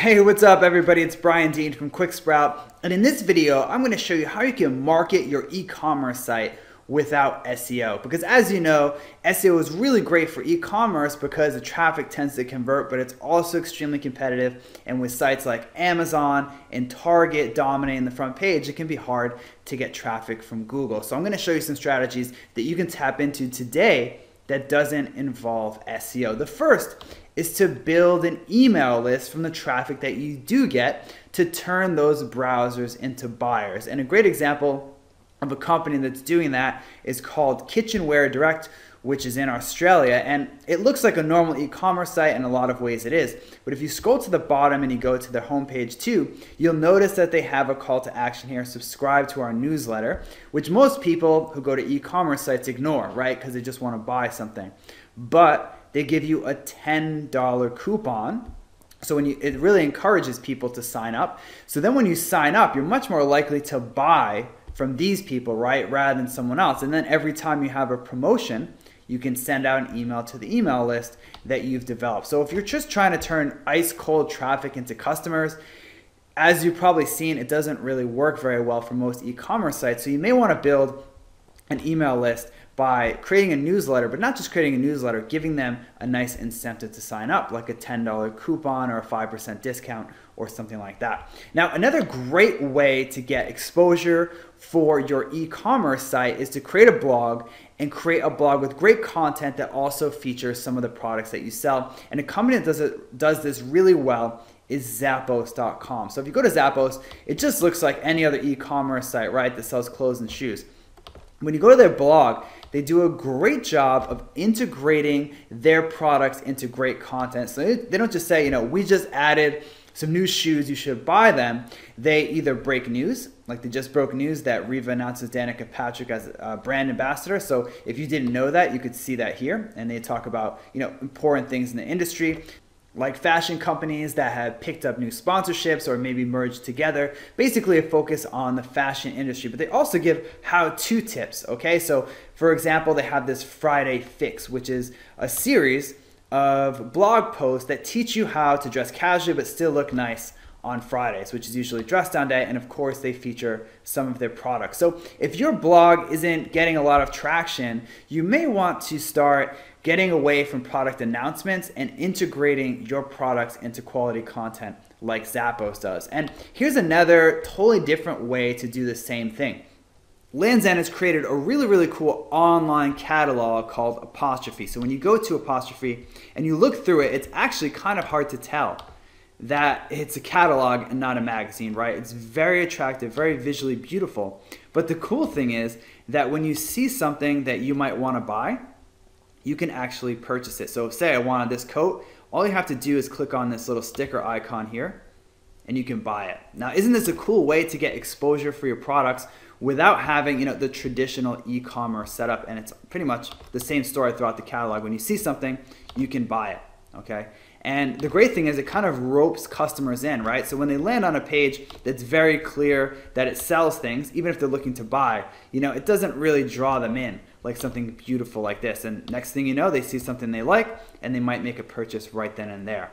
Hey, what's up everybody? It's Brian Dean from QuickSprout, and in this video I'm going to show you how you can market your e-commerce site without SEO. Because as you know, SEO is really great for e-commerce because the traffic tends to convert, but it's also extremely competitive, and with sites like Amazon and Target dominating the front page, it can be hard to get traffic from Google. So I'm going to show you some strategies that you can tap into today that doesn't involve SEO. The first is to build an email list from the traffic that you do get to turn those browsers into buyers. And a great example of a company that's doing that is called Kitchenware Direct, which is in Australia. And it looks like a normal e-commerce site, in a lot of ways it is. But if you scroll to the bottom and you go to their homepage too, you'll notice that they have a call to action here: subscribe to our newsletter, which most people who go to e-commerce sites ignore, right? Because they just want to buy something. But they give you a $10 coupon. So it really encourages people to sign up. So then when you sign up, you're much more likely to buy from these people, right, rather than someone else. And then every time you have a promotion, you can send out an email to the email list that you've developed. So if you're just trying to turn ice cold traffic into customers, as you've probably seen, it doesn't really work very well for most e-commerce sites. So you may want to build an email list by creating a newsletter, but not just creating a newsletter, giving them a nice incentive to sign up, like a $10 coupon or a 5% discount or something like that. Now, another great way to get exposure for your e-commerce site is to create a blog, and create a blog with great content that also features some of the products that you sell. And a company that does this really well is Zappos.com. So if you go to Zappos, it just looks like any other e-commerce site, right, that sells clothes and shoes. When you go to their blog, they do a great job of integrating their products into great content. So they don't just say, we just added some new shoes, you should buy them. They either break news, like they just broke news that Riva announces Danica Patrick as a brand ambassador. So if you didn't know that, you could see that here. And they talk about, important things in the industry, like fashion companies that have picked up new sponsorships or maybe merged together, basically a focus on the fashion industry. But they also give how-to tips, okay? So for example, they have this Friday Fix, which is a series of blog posts that teach you how to dress casually but still look nice on Fridays, which is usually dress down day, and of course they feature some of their products. So if your blog isn't getting a lot of traction, you may want to start getting away from product announcements and integrating your products into quality content like Zappos does. And here's another totally different way to do the same thing. Lands' End has created a really cool online catalog called Apostrophe. So when you go to Apostrophe and you look through it, it's actually kind of hard to tell that it's a catalog and not a magazine, right? It's very attractive, very visually beautiful. But the cool thing is that when you see something that you might want to buy, you can actually purchase it. So say I wanted this coat, all you have to do is click on this little sticker icon here and you can buy it. Now, isn't this a cool way to get exposure for your products without having the traditional e-commerce setup? And it's pretty much the same story throughout the catalog. When you see something, you can buy it, okay? And the great thing is it kind of ropes customers in, right? So when they land on a page that's very clear that it sells things, even if they're looking to buy, it doesn't really draw them in like something beautiful like this. And next thing you know, they see something they like and they might make a purchase right then and there.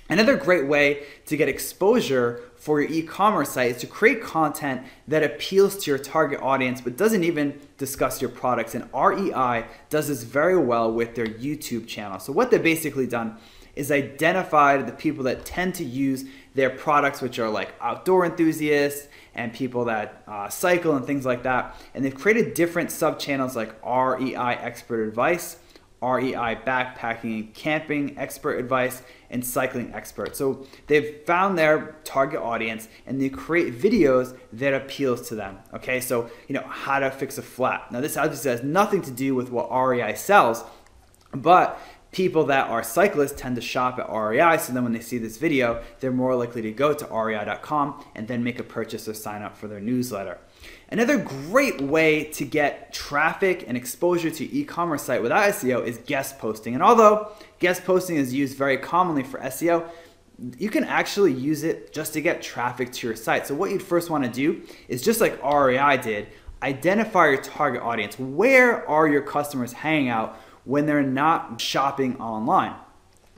Another great way to get exposure for your e-commerce site is to create content that appeals to your target audience but doesn't even discuss your products. And REI does this very well with their YouTube channel. So what they've basically done is identified the people that tend to use their products, which are like outdoor enthusiasts and people that cycle and things like that. And they've created different sub-channels like REI Expert Advice, REI Backpacking and Camping Expert Advice, and Cycling Expert. So they've found their target audience and they create videos that appeals to them. Okay, so how to fix a flat. Now this obviously has nothing to do with what REI sells, but people that are cyclists tend to shop at REI, so then when they see this video, they're more likely to go to rei.com and then make a purchase or sign up for their newsletter. Another great way to get traffic and exposure to your e-commerce site without SEO is guest posting. And although guest posting is used very commonly for SEO, you can actually use it just to get traffic to your site. So what you'd first want to do is, just like REI did, identify your target audience. Where are your customers hanging out when they're not shopping online?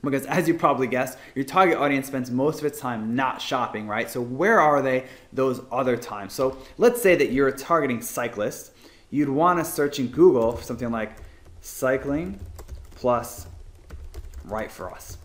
Because as you probably guessed, your target audience spends most of its time not shopping, right? So where are they those other times? So let's say that you're targeting cyclists. You'd want to search in Google for something like cycling plus right for us.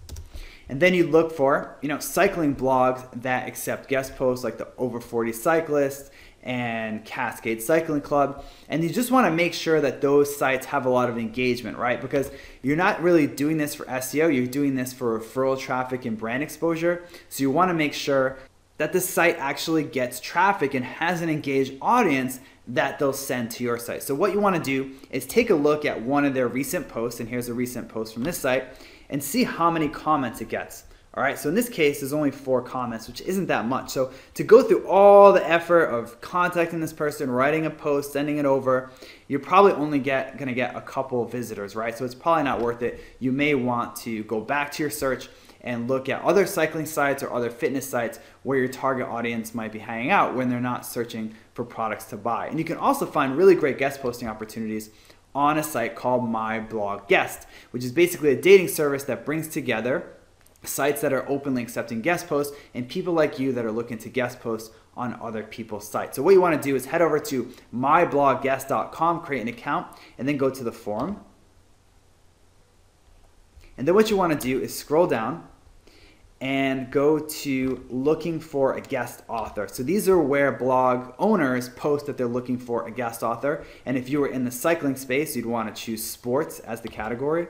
And then you look for, cycling blogs that accept guest posts like the Over 40 Cyclist and Cascade Cycling Club. And you just want to make sure that those sites have a lot of engagement, right? Because you're not really doing this for SEO, you're doing this for referral traffic and brand exposure. So you want to make sure that the site actually gets traffic and has an engaged audience that they'll send to your site. So what you want to do is take a look at one of their recent posts, and here's a recent post from this site, and see how many comments it gets. All right, so in this case, there's only 4 comments, which isn't that much. So to go through all the effort of contacting this person, writing a post, sending it over, you're probably only gonna get a couple of visitors, right? So it's probably not worth it. You may want to go back to your search and look at other cycling sites or other fitness sites where your target audience might be hanging out when they're not searching for products to buy. And you can also find really great guest posting opportunities on a site called My Blog Guest, which is basically a dating service that brings together sites that are openly accepting guest posts and people like you that are looking to guest post on other people's sites. So what you want to do is head over to myblogguest.com, create an account, and then go to the forum. And then what you want to do is scroll down and go to looking for a guest author. So these are where blog owners post that they're looking for a guest author. And if you were in the cycling space, you'd want to choose sports as the category.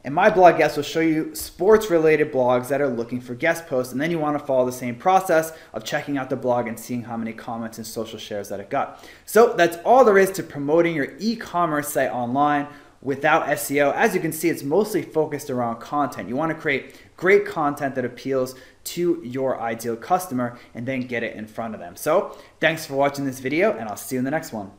And My Blog Guest will show you sports-related blogs that are looking for guest posts, and then you want to follow the same process of checking out the blog and seeing how many comments and social shares that it got. So that's all there is to promoting your e-commerce site online without SEO. As you can see, it's mostly focused around content. You want to create great content that appeals to your ideal customer and then get it in front of them. So thanks for watching this video, and I'll see you in the next one.